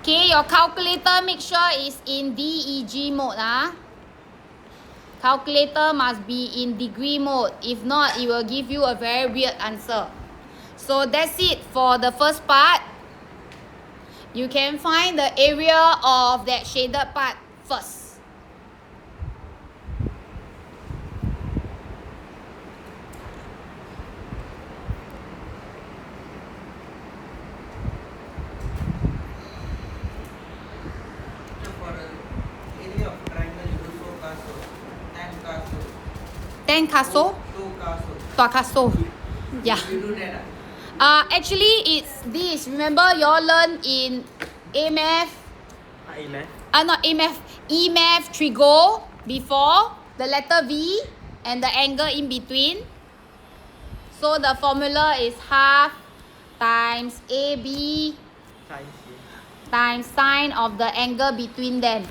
Okay, your calculator make sure is in DEG mode. Calculator must be in degree mode. If not, it will give you a very weird answer. So that's it for the first part. You can find the area of that shaded part first. Tenkaso? Tokaso. Yeah. You do that. Actually, it's this. Remember, you all learn in AMF, not AMF, EMF trigo before, the letter V and the angle in between. So the formula is half times AB times sine of the angle between them.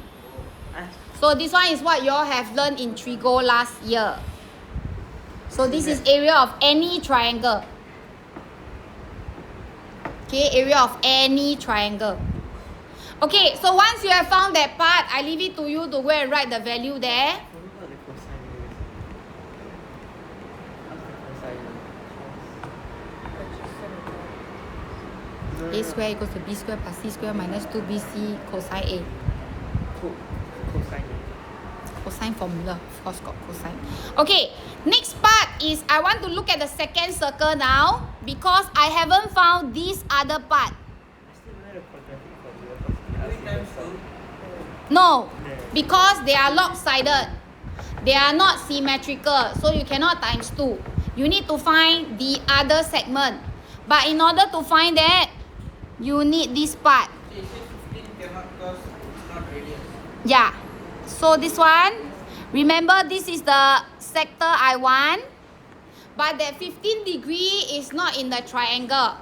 So this one is what you all have learned in trigo last year. So this is area of any triangle. Okay, area of any triangle. Okay, so once you have found that part, I leave it to you to go and write the value there. A square equals to B square plus C square minus 2BC cosine A. Cosine formula, of course got cosine. Okay, next part is I want to look at the second circle now because I haven't found this other part. No, because they are lopsided. They are not symmetrical, so you cannot times 2. You need to find the other segment. But in order to find that, you need this part. 15 cannot cause it's not radius. Yeah. So this one, remember this is the sector I want, but that 15 degree is not in the triangle.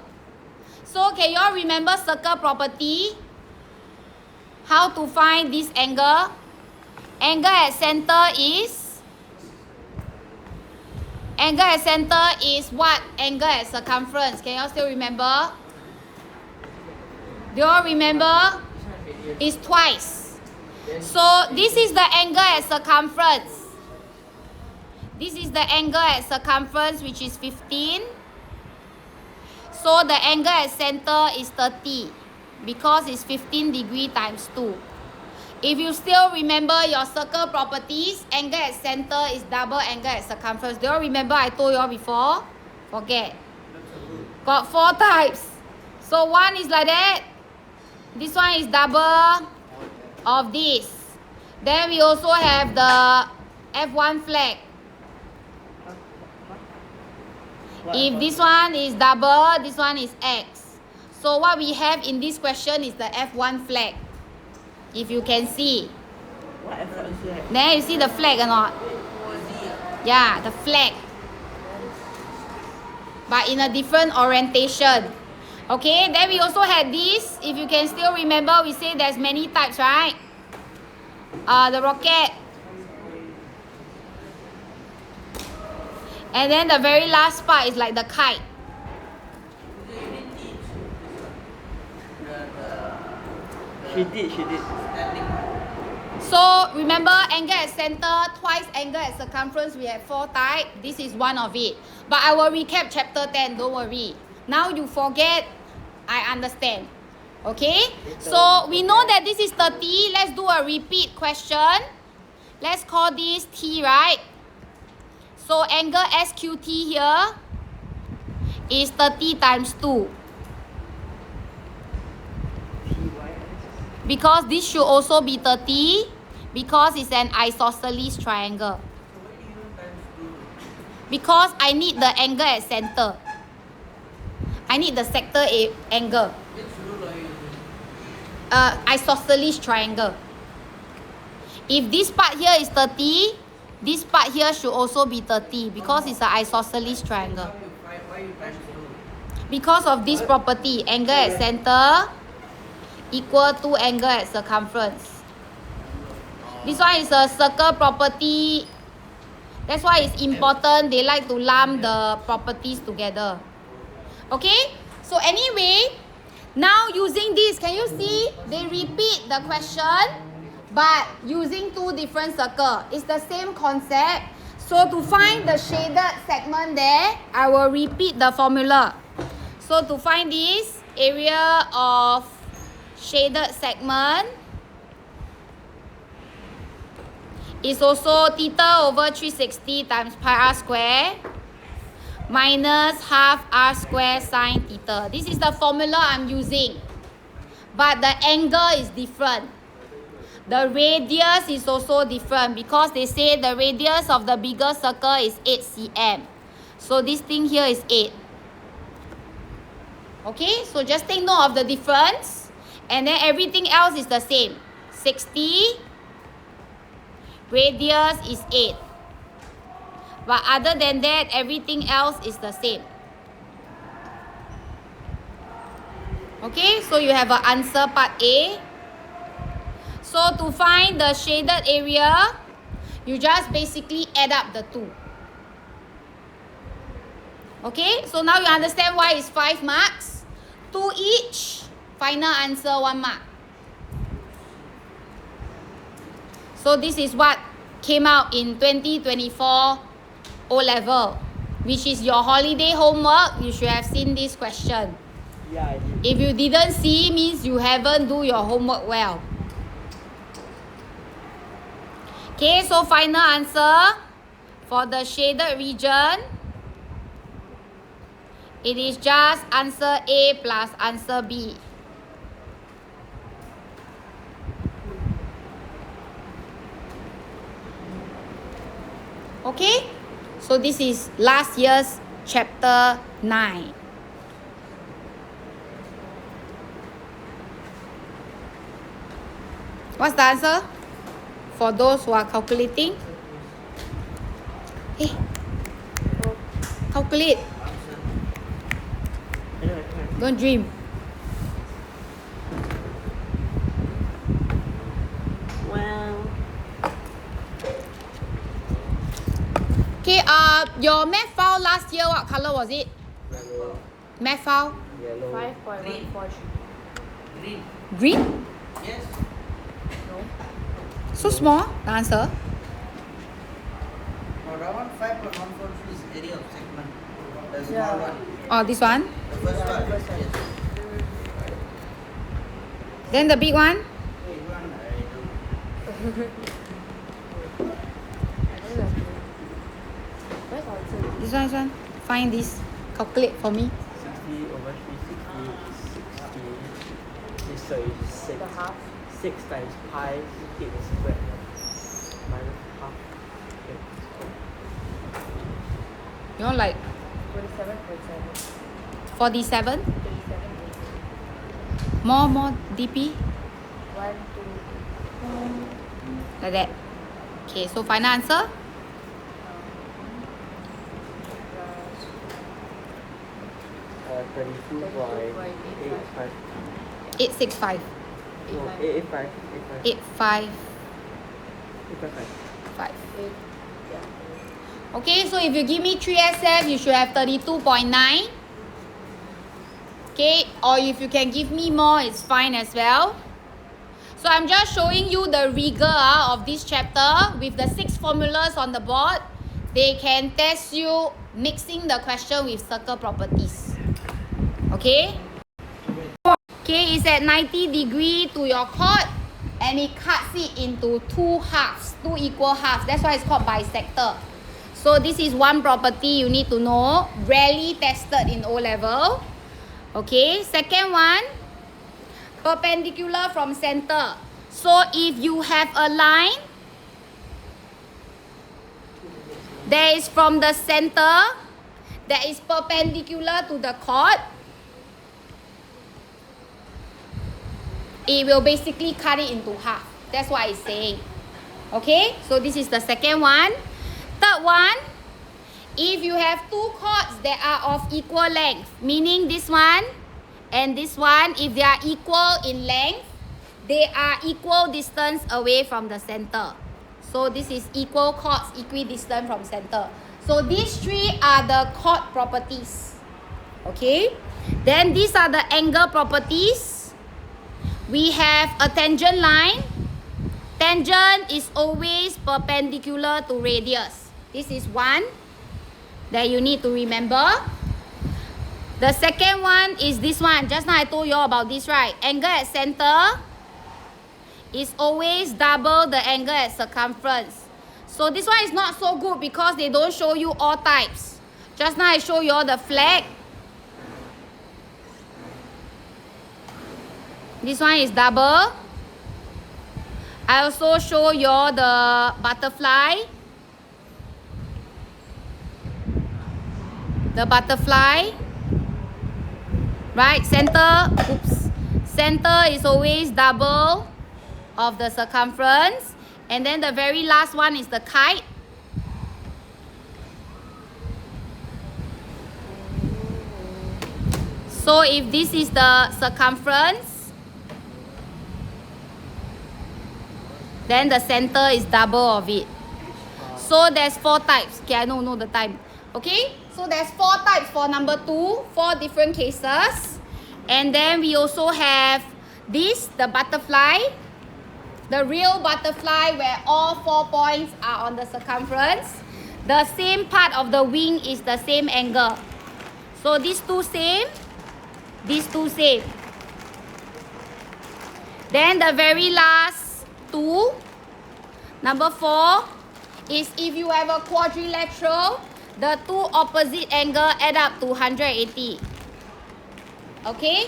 So can you all remember circle property? How to find this angle? Angle at center is what angle at circumference? Can you all still remember? Do you all remember? It's twice. So this is the angle at circumference. This is the angle at circumference, which is 15. So the angle at center is 30 because it's 15 degree times 2. If you still remember your circle properties, angle at center is double angle at circumference. Do you all remember I told you all before? Forget. Got 4 types. So one is like that. This one is double of this. Then we also have the F1 flag. If this one is double, this one is X. So what we have in this question is the F1 flag. If you can see. There you see the flag or not? Yeah, the flag. But in a different orientation. Okay, then we also had this. If you can still remember, we say there's many types, right? The rocket. And then the very last part is like the kite. She did. So remember, angle at center, twice angle at circumference, we have 4 types. This is one of it. But I will recap chapter 10, don't worry. Now you forget, I understand. Okay? So we know that this is 30. Let's do a repeat question. Let's call this T, right? So angle SQT here is 30 times 2. Because this should also be 30 because it's an isosceles triangle. Because I need the angle at center. I need the sector A angle. Isosceles triangle. If this part here is 30, this part here should also be 30 because it's an isosceles triangle. Because of this property, angle at center equal to angle at circumference. This one is a circle property. That's why it's important. They like to lump the properties together. Okay? So anyway, now using this, can you see? They repeat the question, but using 2 different circles. It's the same concept. So to find the shaded segment there, I will repeat the formula. So to find this area of shaded segment is also theta over 360 times pi r square minus half r square sine theta. This is the formula I'm using, but the angle is different. The radius is also different because they say the radius of the bigger circle is 8 cm. So this thing here is 8. Okay, so just take note of the difference. And then everything else is the same. 60. Radius is 8. But other than that, everything else is the same. Okay, so you have an answer part A. So to find the shaded area, you just basically add up the two. Okay, so now you understand why it's 5 marks. 2 each, final answer 1 mark. So this is what came out in 2024 O-Level, which is your holiday homework. You should have seen this question. Yeah, I did. If you didn't see, means you haven't do your homework well. Okay, so final answer for the shaded region, it is just answer A plus answer B. Okay, so this is last year's chapter 9. What's the answer? For those who are calculating. Hey, calculate. Don't dream. Well, Okay, your math file last year, what color was it? Yellow. Math file? yellow. 5.143. Green. Green? Yes. No. So small, the answer. No, that one 5.143 is area of segment. The small Yeah. one. Oh, this one. The first Yeah, one. the first one. Yes. Then the big one. Big one, I don't. Where's our answer? This one. Find this. Calculate for me. 60 over 360 is 60. This so is 6. The half. 6 times pi 8 squared minus half 8 squared. You know, like 47.7. 47. 37.7. More DP. 1, 2, Like that. Okay, so final answer. plus 32.85. 865. No, 885. 855. 855. 8. Yeah. Okay, so if you give me 3 SF, you should have 32.9. Okay, or if you can give me more, it's fine as well. So I'm just showing you the rigor of this chapter with the 6 formulas on the board. They can test you mixing the question with circle properties. Okay? Okay, it's at 90 degree to your chord and it cuts it into 2 halves, 2 equal halves. That's why it's called bisector. So this is one property you need to know, rarely tested in O-Level. Okay, second one, perpendicular from center. So if you have a line that is from the center, that is perpendicular to the chord, it will basically cut it into half. That's what it's saying. Okay, so this is the second one. Third one, if you have 2 chords that are of equal length, meaning this one and this one, if they are equal in length, they are equal distance away from the center. So this is equal chords equidistant from center. So these 3 are the chord properties. Okay, then these are the angle properties. We have a tangent line. Tangent is always perpendicular to radius. This is one that you need to remember. The second one is this one. Just now I told you all about this, right? Angle at center is always double the angle at circumference. So this one is not so good because they don't show you all types. Just now I show you all the flag. This one is double. I also show you the butterfly. The butterfly. Right, center, oops. Center is always double of the circumference. And then the very last one is the kite. So if this is the circumference, then the center is double of it. So there's 4 types. Okay, I know the time. Okay, so there's 4 types for number 2, 4 different cases. And then we also have this, the butterfly, the real butterfly where all 4 points are on the circumference. The same part of the wing is the same angle. So these two same, these two same. Then the very last 2, number 4, is if you have a quadrilateral, the 2 opposite angle add up to 180. Okay?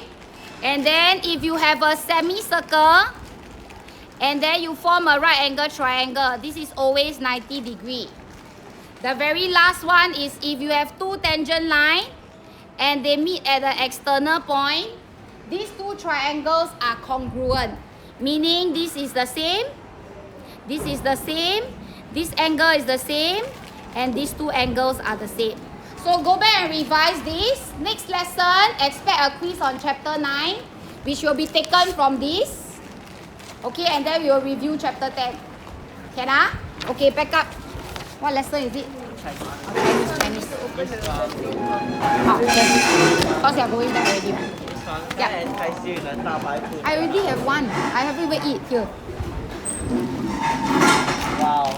And then if you have a semicircle, and then you form a right angle triangle, this is always 90 degrees. The very last one is if you have 2 tangent lines, and they meet at the external point, these 2 triangles are congruent. Meaning this is the same, this is the same, this angle is the same, and these 2 angles are the same. So go back and revise this. Next lesson, expect a quiz on chapter 9, which will be taken from this. Okay, and then we will review chapter 10. Can I? Okay, back up. What lesson is it? Chinese. Oh, okay. Because you are going back already. Yeah. I already have one. I haven't even eat here. Wow.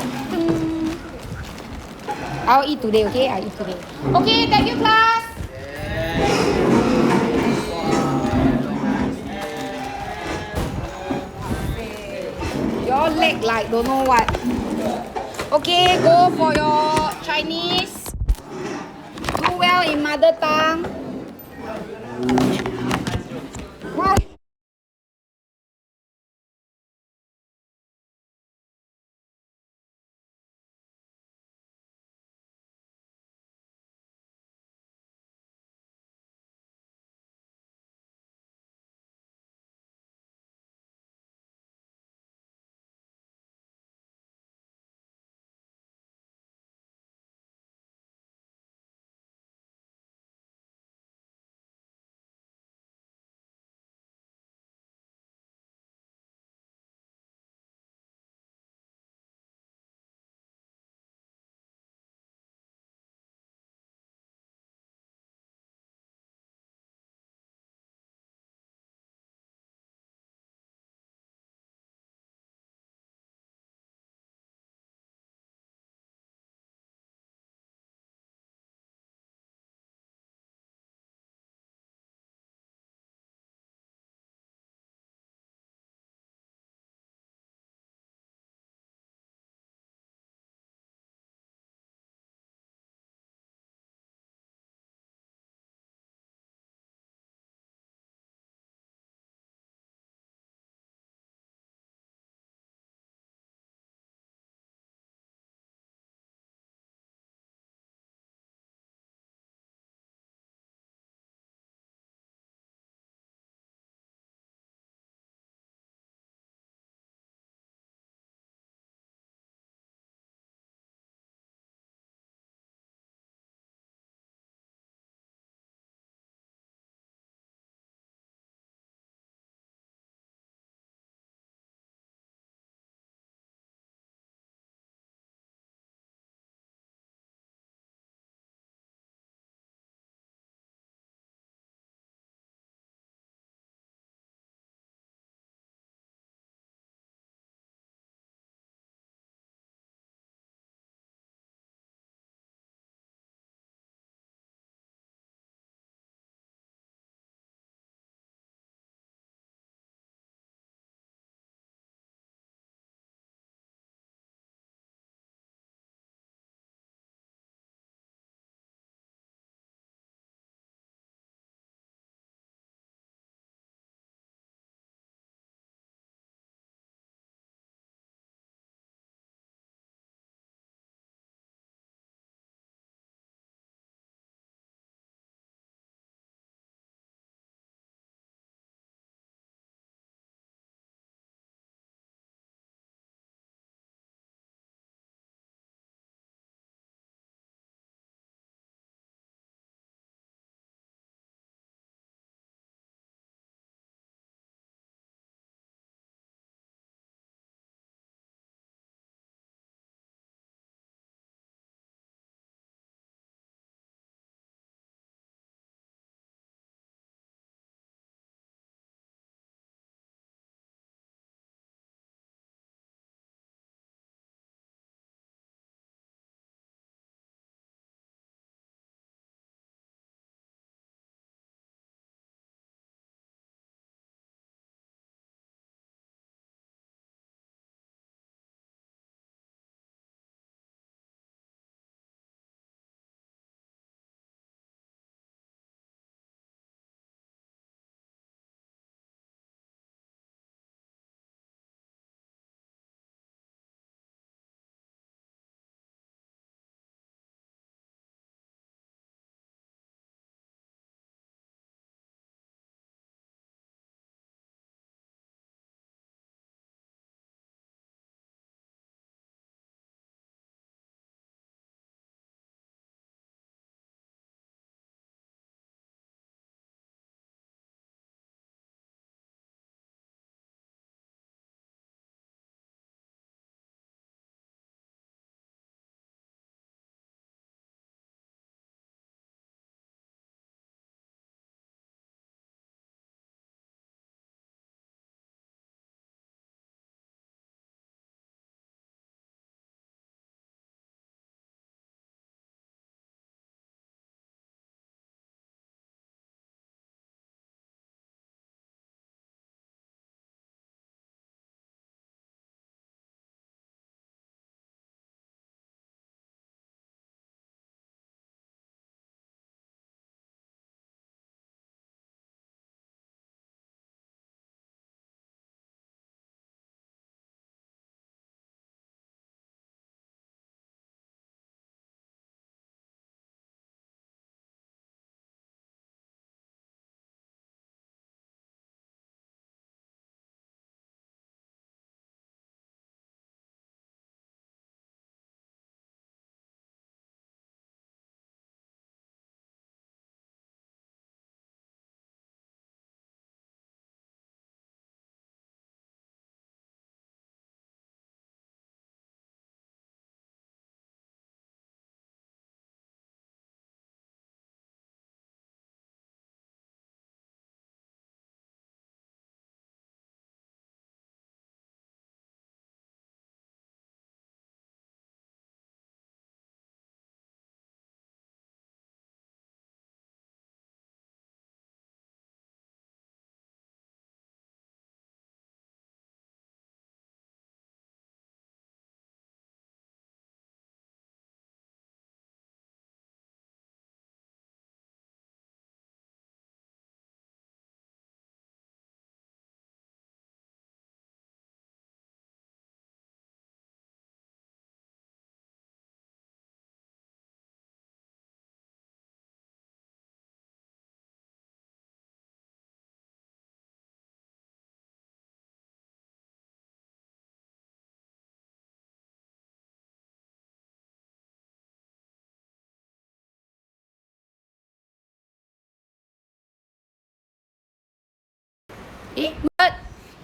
I'll eat today, okay? I eat today. Okay, thank you, class. Your leg like don't know what. Okay, go for your Chinese. Do well in mother tongue. What?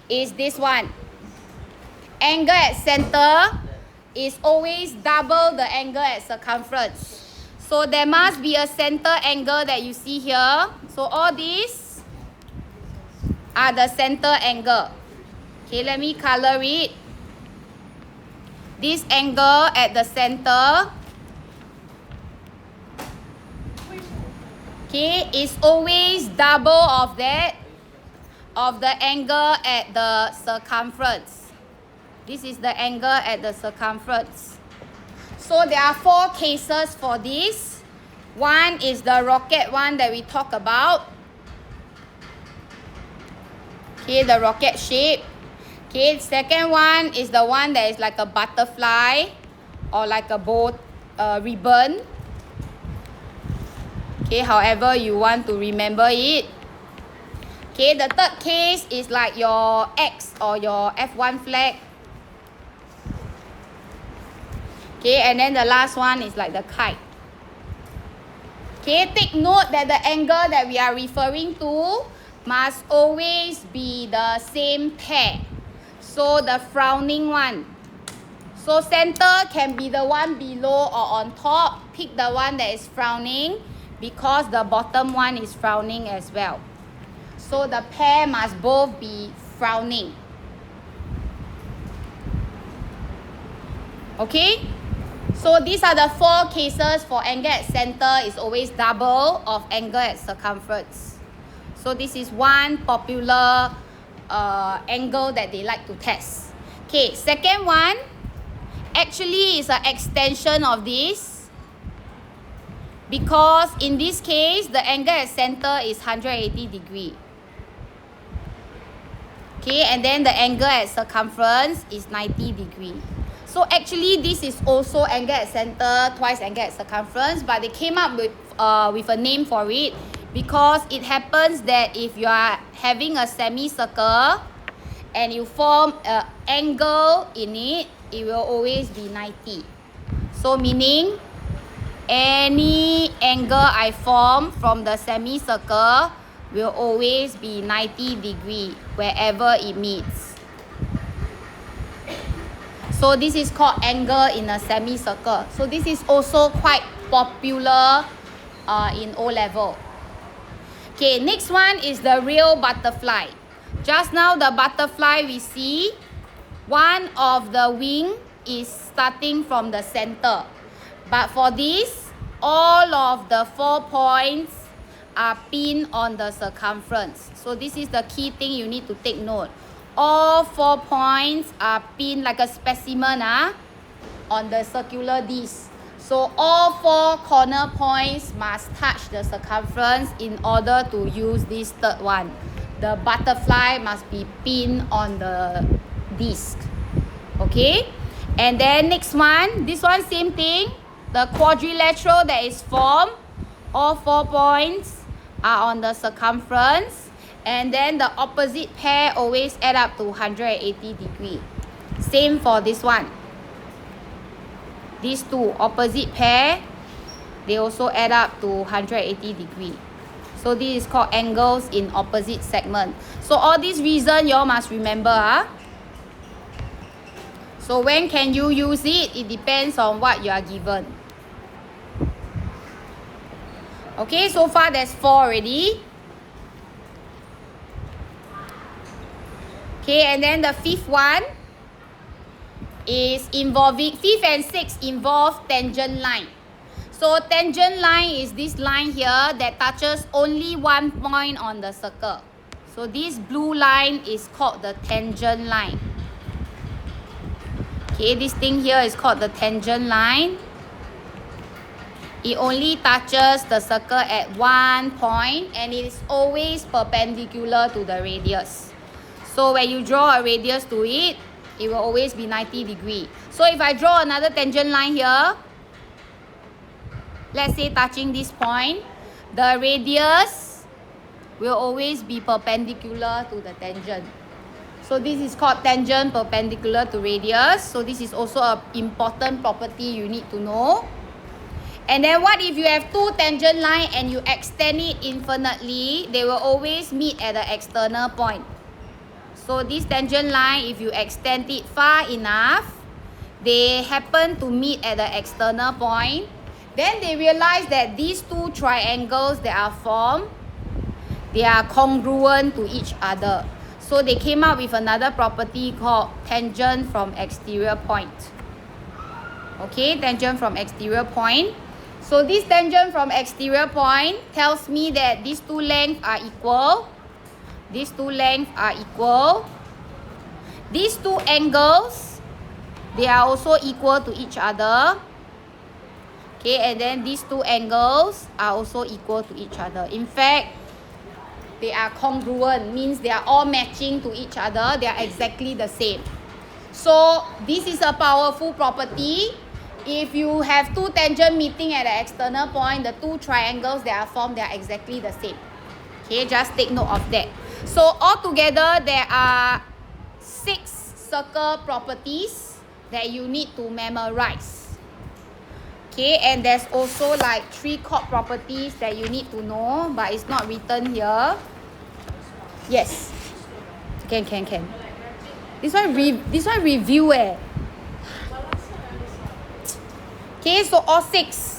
is this one. Angle at center is always double the angle at circumference. So there must be a center angle that you see here. So all these are the center angle. Okay, let me color it. This angle at the center, okay, is always double of that, of the angle at the circumference. This is the angle at the circumference. So there are 4 cases for this. One is the rocket one that we talked about. Okay, the rocket shape. Okay, second one is the one that is like a butterfly or like a bow ribbon. Okay, however you want to remember it. Okay, the third case is like your X or your F1 flag. Okay, and then the last one is like the kite. Okay, take note that the angle that we are referring to must always be the same pair. So the frowning one. So center can be the one below or on top. Pick the one that is frowning because the bottom one is frowning as well. So the pair must both be frowning. Okay? So these are the 4 cases for angle at center is always double of angle at circumference. So this is one popular angle that they like to test. Okay, second one actually is an extension of this, because in this case the angle at center is 180 degree. Okay, and then the angle at circumference is 90 degree. So actually this is also angle at center twice angle at circumference, but they came up with a name for it because it happens that if you are having a semicircle and you form an angle in it, it will always be 90. So meaning any angle I form from the semicircle will always be 90 degree wherever it meets. So this is called angle in a semicircle. So this is also quite popular in O-level. Okay, next one is the real butterfly. Just now the butterfly we see, one of the wing is starting from the center. But for this, all of the 4 points are pinned on the circumference. So this is the key thing you need to take note. All 4 points are pinned like a specimen on the circular disc. So all 4 corner points must touch the circumference in order to use this third one. The butterfly must be pinned on the disc. Okay? And then next one, this one same thing. The quadrilateral that is formed, all 4 points are on the circumference. And then the opposite pair always add up to 180 degree. Same for this one. These 2 opposite pair, they also add up to 180 degree. So this is called angles in opposite segment. So all these reasons you all must remember. So when can you use it? It depends on what you are given. Okay, so far there's 4 already. Okay, and then the 5th one is involving, 5th and 6th involve tangent line. So tangent line is this line here that touches only 1 point on the circle. So this blue line is called the tangent line. Okay, this thing here is called the tangent line. It only touches the circle at 1 point and it is always perpendicular to the radius. So when you draw a radius to it, it will always be 90 degree. So if I draw another tangent line here, let's say touching this point, the radius will always be perpendicular to the tangent. So this is called tangent perpendicular to radius. So this is also an important property you need to know. And then what if you have 2 tangent lines and you extend it infinitely? They will always meet at the external point. So this tangent line, if you extend it far enough, they happen to meet at the external point. Then they realize that these two triangles that are formed, they are congruent to each other. So they came up with another property called tangent from exterior point. Okay, tangent from exterior point. So this tangent from exterior point tells me that these two lengths are equal. These two lengths are equal. These two angles, they are also equal to each other. Okay, and then these two angles are also equal to each other. In fact, they are congruent, means they are all matching to each other. They are exactly the same. So this is a powerful property. If you have two tangents meeting at the external point, the two triangles that are formed, they are exactly the same. Okay, just take note of that. So altogether, there are 6 circle properties that you need to memorize. Okay, and there's also like 3 chord properties that you need to know, but it's not written here. Yes, can. This one review . Okay, so all 6.